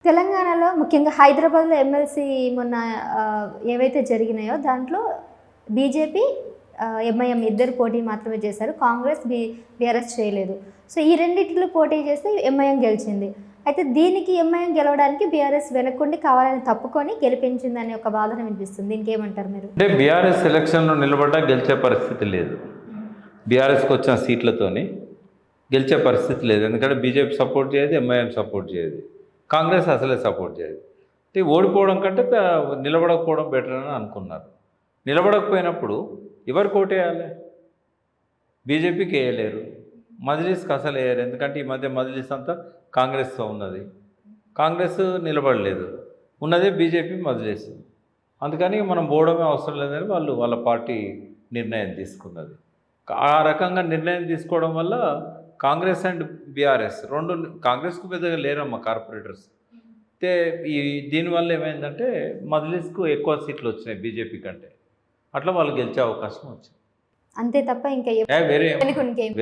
తెలంగాణలో ముఖ్యంగా హైదరాబాద్‌లో ఎమ్మెల్సీ మొన్న ఏవైతే జరిగినాయో దాంట్లో బీజేపీ, ఎంఐఎం ఇద్దరు పోటీ మాత్రమే చేశారు. కాంగ్రెస్, బీఆర్ఎస్ చేయలేదు. సో, ఈ రెండిట్లో పోటీ చేస్తే ఎంఐఎం గెలిచింది. అయితే దీనికి ఎంఐఎం గెలవడానికి బీఆర్ఎస్ వెనక్కుండి కావాలని తప్పుకొని గెలిపించిందనే ఒక వాదన వినిపిస్తుంది. దీనికేమంటారు మీరు? అంటే బీఆర్ఎస్ ఎలక్షన్లో నిలబడ్డా గెలిచే పరిస్థితి లేదు. బీఆర్ఎస్కి వచ్చిన సీట్లతోని గెలిచే పరిస్థితి లేదు. ఎందుకంటే బీజేపీ సపోర్ట్ చేయదు, ఎంఐఎం సపోర్ట్ చేయదు, కాంగ్రెస్ అసలే సపోర్ట్ చేయదు. అంటే ఓడిపోవడం కంటే నిలబడకపోవడం బెటర్ అని అనుకున్నారు. నిలబడకపోయినప్పుడు ఎవరికి ఓటేయాలి? బీజేపీకి వేయలేరు, మజ్లిస్కి అసలు వేయరు. ఎందుకంటే ఈ మధ్య మజ్లిస్ అంతా కాంగ్రెస్తో ఉన్నది, కాంగ్రెస్ నిలబడలేదు, ఉన్నదే బీజేపీ మజ్లిస్. అందుకని మనం పోవడమే అవసరం లేదని వాళ్ళ పార్టీ నిర్ణయం తీసుకున్నది. ఆ రకంగా నిర్ణయం తీసుకోవడం వల్ల కాంగ్రెస్ అండ్ బీఆర్ఎస్ రెండు, కాంగ్రెస్కు పెద్దగా లేరమ్మ కార్పొరేటర్స్. అయితే దీనివల్ల ఏమైందంటే మజ్లిస్కు ఎక్కువ సీట్లు వచ్చినాయి బీజేపీ కంటే. అట్లా వాళ్ళు గెలిచే అవకాశం వచ్చింది, అంతే తప్ప ఇంకా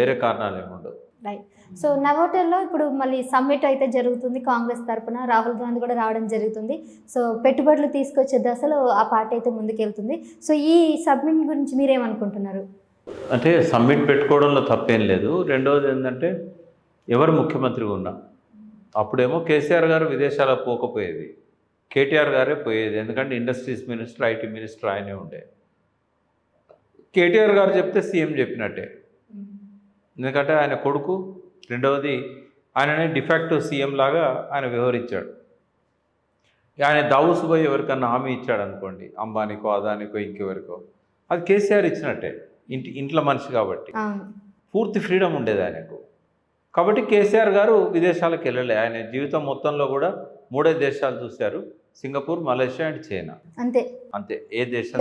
వేరే కారణాలు ఏముండవు. రైట్. సో, నవోటల్లో ఇప్పుడు మళ్ళీ సమ్మిట్ అయితే జరుగుతుంది కాంగ్రెస్ తరఫున. రాహుల్ గాంధీ కూడా రావడం జరుగుతుంది. సో, పెట్టుబడులు తీసుకొచ్చే దశలో ఆ పార్టీ అయితే ముందుకెళ్తుంది. సో, ఈ సబ్మిట్ గురించి మీరేమనుకుంటున్నారు? అంటే సమ్మిట్ పెట్టుకోవడంలో తప్పేం లేదు. రెండవది ఏంటంటే ఎవరు ముఖ్యమంత్రిగా ఉన్నా, అప్పుడేమో కేసీఆర్ గారు విదేశాలకు పోకపోయేది, కేటీఆర్ గారే పోయేది. ఎందుకంటే ఇండస్ట్రీస్ మినిస్టర్, ఐటీ మినిస్టర్ ఆయనే ఉండే. కేటీఆర్ గారు చెప్తే సీఎం చెప్పినట్టే, ఎందుకంటే ఆయన కొడుకు. రెండవది ఆయననే డిఫాక్టివ్ సీఎం లాగా ఆయన వ్యవహరించాడు. ఆయన దావూసు పోయి ఎవరికన్నా హామీ ఇచ్చాడు అనుకోండి, అంబానీకో అదానికో ఇంకెవరికో, అది కేసీఆర్ ఇచ్చినట్టే. ఇంట్లో మనిషి కాబట్టి పూర్తి ఫ్రీడమ్ ఉండేది ఆయనకు. కాబట్టి కేసీఆర్ గారు విదేశాలకు వెళ్ళలే. ఆయన జీవితం మొత్తంలో కూడా 3 దేశాలు చూశారు: సింగపూర్, మలేషియా అండ్ చైనా. అంతే. ఏ దేశం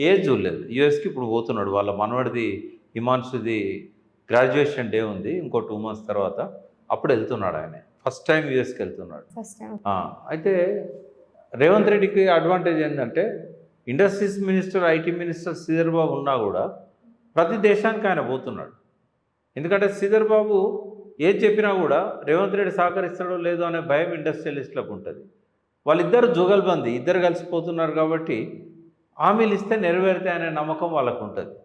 ఏది చూడలేదు. యూఎస్కి ఇప్పుడు పోతున్నాడు. వాళ్ళ మనవడిది హిమాన్షుది గ్రాడ్యుయేషన్ డే ఉంది, ఇంకో 2 months తర్వాత. అప్పుడు వెళ్తున్నాడు ఆయన. ఫస్ట్ టైం యూఎస్కి వెళ్తున్నాడు. అయితే రేవంత్ రెడ్డికి అడ్వాంటేజ్ ఏంటంటే industries minister, IT minister Sridhar Babu ఉన్నా కూడా ప్రతి దేశానికి ఆయన పోతున్నాడు. ఎందుకంటే శ్రీధర్ బాబు ఏది చెప్పినా కూడా రేవంత్ రెడ్డి సహకరిస్తాడో లేదో అనే భయం ఇండస్ట్రియలిస్టులకు ఉంటుంది. వాళ్ళిద్దరు జుగల్బందీ, ఇద్దరు కలిసిపోతున్నారు కాబట్టి హామీలు ఇస్తే నెరవేరితే అనే నమ్మకం వాళ్ళకు ఉంటుంది.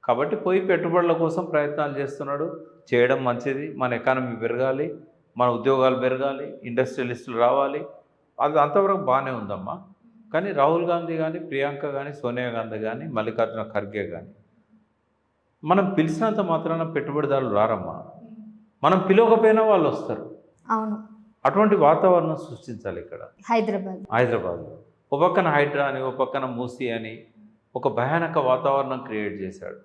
కాబట్టి పోయి పెట్టుబడుల కోసం ప్రయత్నాలు చేస్తున్నాడు. చేయడం మంచిది. మన ఎకానమీ పెరగాలి, మన ఉద్యోగాలు పెరగాలి, ఇండస్ట్రియలిస్టులు రావాలి. అది అంతవరకు బాగానే ఉందమ్మా. కానీ రాహుల్ గాంధీ కానీ, ప్రియాంక కానీ, సోనియా గాంధీ కానీ, మల్లికార్జున ఖర్గే కానీ మనం పిలిచినంత మాత్రాన పెట్టుబడిదారులు రారమ్మా. మనం పిలవకపోయినా వాళ్ళు వస్తారు. అవును. అటువంటి వాతావరణం సృష్టించాలి ఇక్కడ హైదరాబాద్లో. ఒక పక్కన హైడ్రా అని, ఒక పక్కన మూసీ అని ఒక భయానక వాతావరణం క్రియేట్ చేశాడు.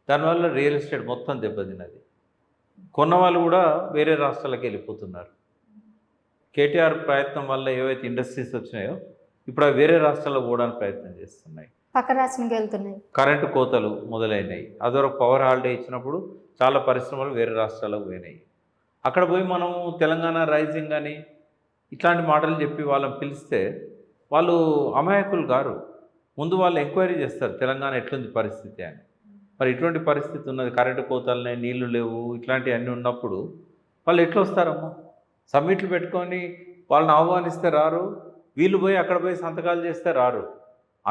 దానివల్ల రియల్ ఎస్టేట్ మొత్తం దెబ్బతిన్నది. కొన్న వాళ్ళు కూడా వేరే రాష్ట్రాలకు వెళ్ళిపోతున్నారు. కేటీఆర్ ప్రయత్నం వల్ల ఏవైతే ఇండస్ట్రీస్ వచ్చినాయో ఇప్పుడు అవి వేరే రాష్ట్రాల్లో పోవడానికి ప్రయత్నం చేస్తున్నాయి, పక్క రాష్ట్రానికి వెళ్తున్నాయి. కరెంటు కోతలు మొదలైనవి. అదొక పవర్ హాలిడే ఇచ్చినప్పుడు చాలా పరిశ్రమలు వేరే రాష్ట్రాలకు పోయినాయి. అక్కడ పోయి మనం తెలంగాణ రైజింగ్ అని ఇట్లాంటి మాటలు చెప్పి వాళ్ళని పిలిస్తే వాళ్ళు అమాయకులు గారు. ముందు వాళ్ళు ఎంక్వైరీ చేస్తారు తెలంగాణ ఎట్లుంది పరిస్థితి అని. మరి ఇటువంటి పరిస్థితి ఉన్నది, కరెంటు కోతలనే, నీళ్లు లేవు, ఇట్లాంటివన్నీ ఉన్నప్పుడు వాళ్ళు ఎట్లా వస్తారమ్మా? సమ్మిట్లు పెట్టుకొని వాళ్ళని ఆహ్వానిస్తే రారు, వీళ్ళు పోయి అక్కడ పోయి సంతకాలు చేస్తే రారు.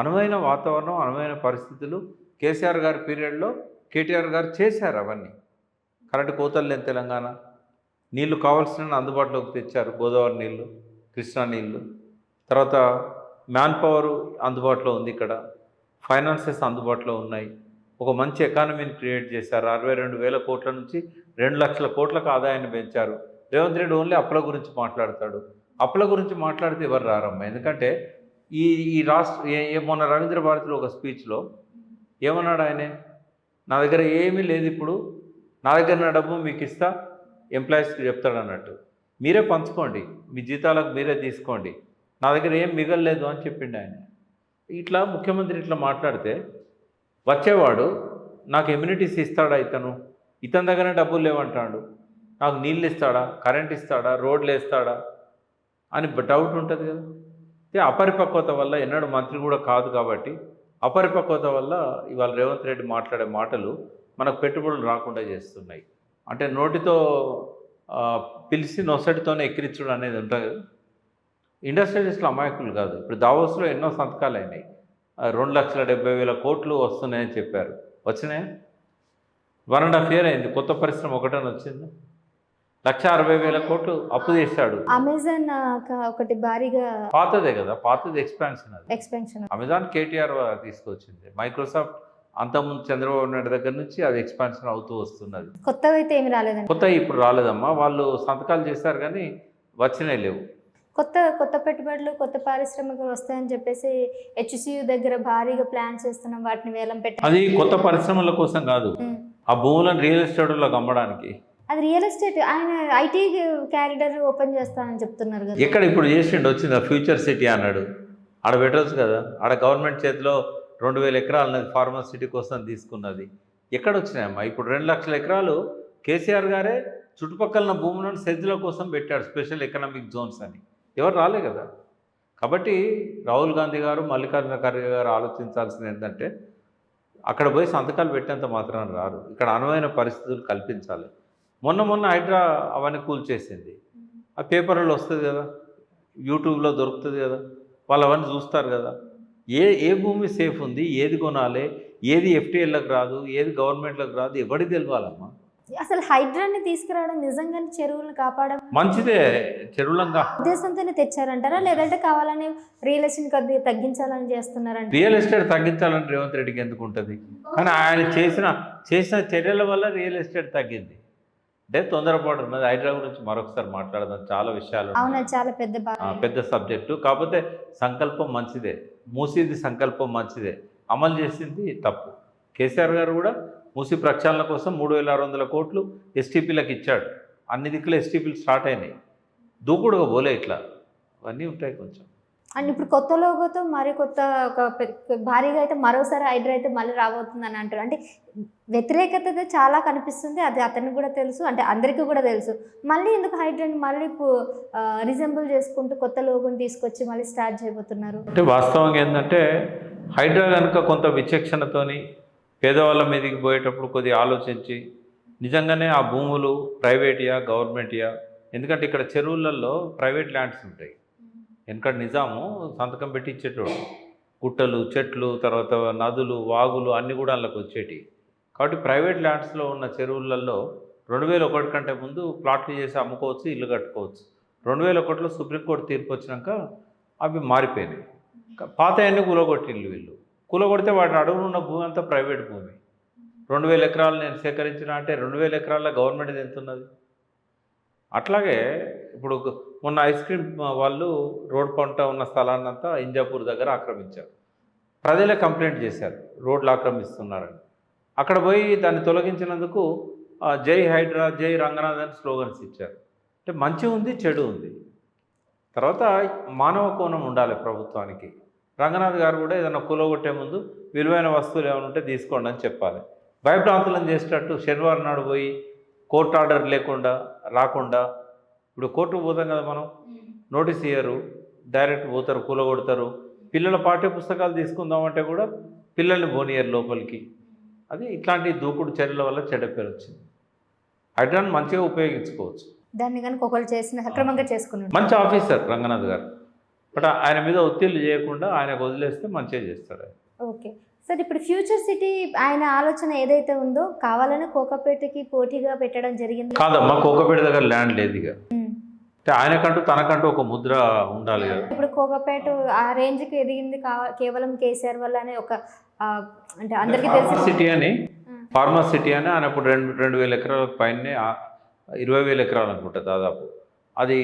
అనువైన వాతావరణం, అనువైన పరిస్థితులు కేసీఆర్ గారి పీరియడ్లో కేటీఆర్ గారు చేశారు. అవన్నీ కరెంటు కోతలు లేని తెలంగాణ, నీళ్లు కావాల్సిన అందుబాటులోకి తెచ్చారు. గోదావరి నీళ్లు, కృష్ణా నీళ్లు, తర్వాత మ్యాన్ పవర్ అందుబాటులో ఉంది. ఇక్కడ ఫైనాన్సెస్ అందుబాటులో ఉన్నాయి. ఒక మంచి ఎకానమీని క్రియేట్ చేశారు. 62,000 కోట్ల నుంచి 2 లక్షల కోట్లకు ఆదాయాన్ని పెంచారు. రేవంత్ రెడ్డి ఓన్లీ అప్పుల గురించి మాట్లాడతాడు. అప్పుల గురించి మాట్లాడితే ఎవరు రారమ్మా. ఎందుకంటే ఈ మొన్న రవీంద్ర భారతిలో ఒక స్పీచ్లో ఏమన్నాడు ఆయనే, నా దగ్గర ఏమీ లేదు, ఇప్పుడు నా దగ్గర నా డబ్బు మీకు ఇస్తా, ఎంప్లాయీస్కి చెప్తాడు అన్నట్టు. మీరే పంచుకోండి, మీ జీతాలకు మీరే తీసుకోండి, నా దగ్గర ఏం మిగలలేదు అని చెప్పిండు ఆయన. ఇట్లా ముఖ్యమంత్రి ఇట్లా మాట్లాడితే వచ్చేవాడు నాకు ఎమ్యూనిటీస్ ఇస్తాడా, ఇతని దగ్గర డబ్బులు లేవంటాడు, నాకు నీళ్ళు ఇస్తాడా, కరెంట్ ఇస్తాడా, రోడ్లు వేస్తాడా అని డౌట్ ఉంటుంది కదా. అపరిపక్వత వల్ల, ఎన్నడూ మంత్రి కూడా కాదు కాబట్టి అపరిపక్వత వల్ల ఇవాళ రేవంత్ రెడ్డి మాట్లాడే మాటలు మనకు పెట్టుబడులు రాకుండా చేస్తున్నాయి. అంటే నోటితో పిలిచి నొసటితోనే ఎక్కిరించడం అనేది ఉంటుంది. ఇండస్ట్రియలిస్టులు అమాయకులు కాదు. ఇప్పుడు దావోస్లో ఎన్నో సంతకాలు అయినాయి. 2,70,000 కోట్లు వస్తున్నాయని చెప్పారు. వచ్చినాయా? 1.5 year అయింది. కొత్త పరిశ్రమ ఒకటని వచ్చింది. 1,60,000 కోట్లు అప్పు చేశాడు. అమెజాన్ ఒకటి భారీగా పాతదే కదా, పాతది ఎక్స్పాన్షన్. అది ఎక్స్పెన్షన్. అమెజాన్ కేటీఆర్ తీసుకొచ్చింది. మైక్రోసాఫ్ట్ అంతకుముందు చంద్రబాబు నాయుడు దగ్గర నుంచి అది ఎక్స్పాన్షన్ అవుతూ వస్తున్నది. కొత్తవి అయితే ఏమి రాలేదండి. కొత్త ఇప్పుడు రాలేదమ్మా. వాళ్ళు సంతకాలు చేశారు కానీ వచ్చినాయి లేవు. కొత్త పెట్టుబడులు, కొత్త పారిశ్రామికలు వస్తాయని చెప్పేసి హెచ్సియు దగ్గర భారీగా ప్లాన్ చేస్తున్నాం, వాటిని వేలం పెట్టి. అది కొత్త పరిశ్రమల కోసం కాదు, ఆ భూములను రియల్ ఎస్టేట్లకు అమ్మడానికి. అది రియల్ ఎస్టేట్. ఆయన ఐటీ క్యారిడర్ ఓపెన్ చేస్తానని చెప్తున్నారు కదా. ఎక్కడ ఇప్పుడు చేసిండు? వచ్చింది ఫ్యూచర్ సిటీ అన్నాడు. ఆడ పెట్టవచ్చు కదా. ఆడ గవర్నమెంట్ చేతిలో 2,000 ఎకరాలు ఉన్నది, ఫార్మర్ సిటీ కోసం తీసుకున్నది. ఎక్కడ వచ్చినాయమ్మా? ఇప్పుడు 2 లక్షల ఎకరాలు కేసీఆర్ గారే చుట్టుపక్కల భూములను సెజ్ల కోసం పెట్టాడు, స్పెషల్ ఎకనామిక్ జోన్స్ అని. ఎవరు రాలే కదా. కాబట్టి రాహుల్ గాంధీ గారు, మల్లికార్జున ఖర్గే గారు ఆలోచించాల్సింది ఏంటంటే, అక్కడ పోయి సంతకాలు పెట్టేంత మాత్రాన రారు. ఇక్కడ అనువైన పరిస్థితులు కల్పించాలి. మొన్న హైడ్రా అవన్నీ కూల్చేసింది. ఆ పేపర్లో వస్తుంది కదా, యూట్యూబ్లో దొరుకుతుంది కదా, వాళ్ళు అవన్నీ చూస్తారు కదా. ఏ భూమి సేఫ్ ఉంది, ఏది కొనాలి, ఏది ఎఫ్టీఎల్లకు రాదు, ఏది గవర్నమెంట్లకు రాదు, ఎవరికి తెలవాలమ్మా. అసలు హైడ్రాన్ని తీసుకురావడం నిజంగానే చెరువులను కాపాడడం మంచిదే. చెరువులంగా ఉద్దేశంతోనే తెచ్చారంటారా, లేదంటే కావాలని రియల్ ఎస్టేట్ కొద్దిగా తగ్గించాలని చేస్తున్నారంట? రియల్ ఎస్టేట్ తగ్గించాలని రేవంత్ రెడ్డికి ఎందుకు ఉంటుంది? కానీ ఆయన చేసిన చర్యల వల్ల రియల్ ఎస్టేట్ తగ్గింది. అంటే తొందరపాటు ఉన్నది. హైడ్రా గురించి మరొకసారి మాట్లాడదాం, చాలా విషయాలు. అవునా, చాలా పెద్ద సబ్జెక్టు. కాకపోతే సంకల్పం మంచిదే, మూసీది సంకల్పం మంచిదే, అమలు చేసింది తప్పు. కేసీఆర్ గారు కూడా మూసీ ప్రక్షాళన కోసం 3,600 కోట్లు ఎస్టీపీలకు ఇచ్చాడు. అన్ని దిక్కులు ఎస్టీపీలు స్టార్ట్ అయినాయి. దూకుడుగా పోలే ఇట్లా, అవన్నీ ఉంటాయి కొంచెం. అండ్ ఇప్పుడు కొత్త లోగోతో మరి కొత్త భారీగా అయితే మరోసారి హైడ్రా అయితే మళ్ళీ రాబోతుందని అంటారు. అంటే వ్యతిరేకత అయితే చాలా కనిపిస్తుంది, అది అతనికి కూడా తెలుసు, అంటే అందరికీ కూడా తెలుసు. మళ్ళీ ఎందుకు హైడ్రాని మళ్ళీ రిజెంబుల్ చేసుకుంటూ కొత్త లోగోని తీసుకొచ్చి మళ్ళీ స్టార్ట్ చేయబోతున్నారు? అంటే వాస్తవంగా ఏంటంటే, హైడ్రా కనుక కొంత విచక్షణతోని పేదవాళ్ళ మీదకి పోయేటప్పుడు కొద్దిగా ఆలోచించి, నిజంగానే ఆ భూములు ప్రైవేటియా గవర్నమెంటియా, ఎందుకంటే ఇక్కడ చెరువులలో ప్రైవేట్ ల్యాండ్స్ ఉంటాయి. ఎందుకంటే నిజాము సంతకం పెట్టి ఇచ్చేటోడు. గుట్టలు, చెట్లు, తర్వాత నదులు, వాగులు అన్నీ కూడా అందులోకి వచ్చేటి. కాబట్టి ప్రైవేట్ ల్యాండ్స్లో ఉన్న చెరువులలో 2001 కంటే ముందు ప్లాట్లు చేసి అమ్ముకోవచ్చు, ఇల్లు కట్టుకోవచ్చు. 2001లో సుప్రీంకోర్టు తీర్పు వచ్చినాక అవి మారిపోయినాయి. పాత అన్నీ కూలగొట్టిల్లు వీళ్ళు. కూలగొడితే వాటిని అడుగునున్న ఉన్న భూమి అంతా ప్రైవేట్ భూమి. 2,000 ఎకరాలు నేను సేకరించిన అంటే 2,000 ఎకరాల గవర్నమెంట్ ఎంత ఉన్నది? అట్లాగే ఇప్పుడు మొన్న ఐస్ క్రీమ్ వాళ్ళు రోడ్ పంట ఉన్న స్థలాన్నంతా ఇంజాపూర్ దగ్గర ఆక్రమించారు. ప్రజలే కంప్లైంట్ చేశారు, రోడ్లు ఆక్రమిస్తున్నారని. అక్కడ పోయి దాన్ని తొలగించినందుకు జై హైడ్రా, జై రంగనాథ్ అని స్లోగన్స్ ఇచ్చారు. అంటే మంచి ఉంది, చెడు ఉంది. తర్వాత మానవ కోణం ఉండాలి ప్రభుత్వానికి. రంగనాథ్ గారు కూడా ఏదైనా కూలగొట్టే ముందు విలువైన వస్తువులు ఏమైనా ఉంటే తీసుకోండి అని చెప్పాలి. భయభ్రాంతులను చేసేటట్టు శనివారం నాడు పోయి కోర్టు ఆర్డర్ లేకుండా రాకుండా, ఇప్పుడు కోర్టుకు పోతాం కదా మనం, నోటీస్ ఇయ్యరు, డైరెక్ట్ పోతారు, కూలగొడతారు. పిల్లల పాఠ్య పుస్తకాలు తీసుకుందామంటే కూడా పిల్లల్ని పోనీయరు లోపలికి. అది ఇట్లాంటి దూకుడు చర్యల వల్ల చెడ్డ పేరు వచ్చింది. హైడ్రాన్ మంచిగా ఉపయోగించుకోవచ్చు. దాన్ని కనుక ఒకళ్ళు చేసిన సక్రమంగా చేసుకున్నాడు. మంచి ఆఫీసర్ రంగనాథ్ గారు. బట్ ఆయన మీద ఒత్తిళ్లు చేయకుండా ఆయనకు వదిలేస్తే మంచిగా చేస్తాడు. ఓకే సార్, ఇప్పుడు ఫ్యూచర్ సిటీ ఆయన ఆలోచన ఏదైతే ఉందో కావాలని కోకాపేటకి పోటీగా పెట్టడం జరిగింది కాదమ్మా. కోకాపేట దగ్గర ల్యాండ్ లేదు ఇక. అంటే ఆయనకంటూ తనకంటూ ఒక ముద్ర ఉండాలి కదా. ఇప్పుడు కోకాపేట ఆ రేంజ్కి ఎదిగింది కేవలం కేసీఆర్ వల్లనే. ఒక అంటే అందరికీ తెలిసి ఫార్మర్ సిటీ అని ఆయన ఇప్పుడు 2,000 ఎకరాల పైనే 20,000 ఎకరాలు అనుకుంటా దాదాపు. అది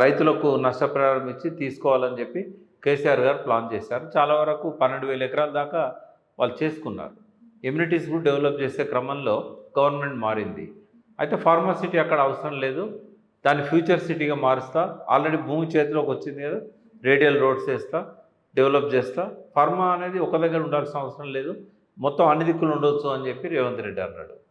రైతులకు నష్టపరిహారం ఇచ్చి తీసుకోవాలని చెప్పి కేసీఆర్ గారు ప్లాన్ చేశారు. చాలా వరకు 12,000 ఎకరాల దాకా వాళ్ళు చేసుకున్నారు. ఎమ్యూనిటీస్ కూడా డెవలప్ చేసే క్రమంలో గవర్నమెంట్ మారింది. అయితే ఫార్మర్ సిటీ అక్కడ అవసరం లేదు, దాన్ని ఫ్యూచర్ సిటీగా మారుస్తా, ఆల్రెడీ భూమి చేతిలోకి వచ్చింది కదా, రేడియల్ రోడ్స్ వేస్తా, డెవలప్ చేస్తా, ఫార్మా అనేది ఒక దగ్గర ఉండాల్సిన అవసరం లేదు, మొత్తం అన్ని దిక్కులు ఉండొచ్చు అని చెప్పి రేవంత్ రెడ్డి అన్నాడు.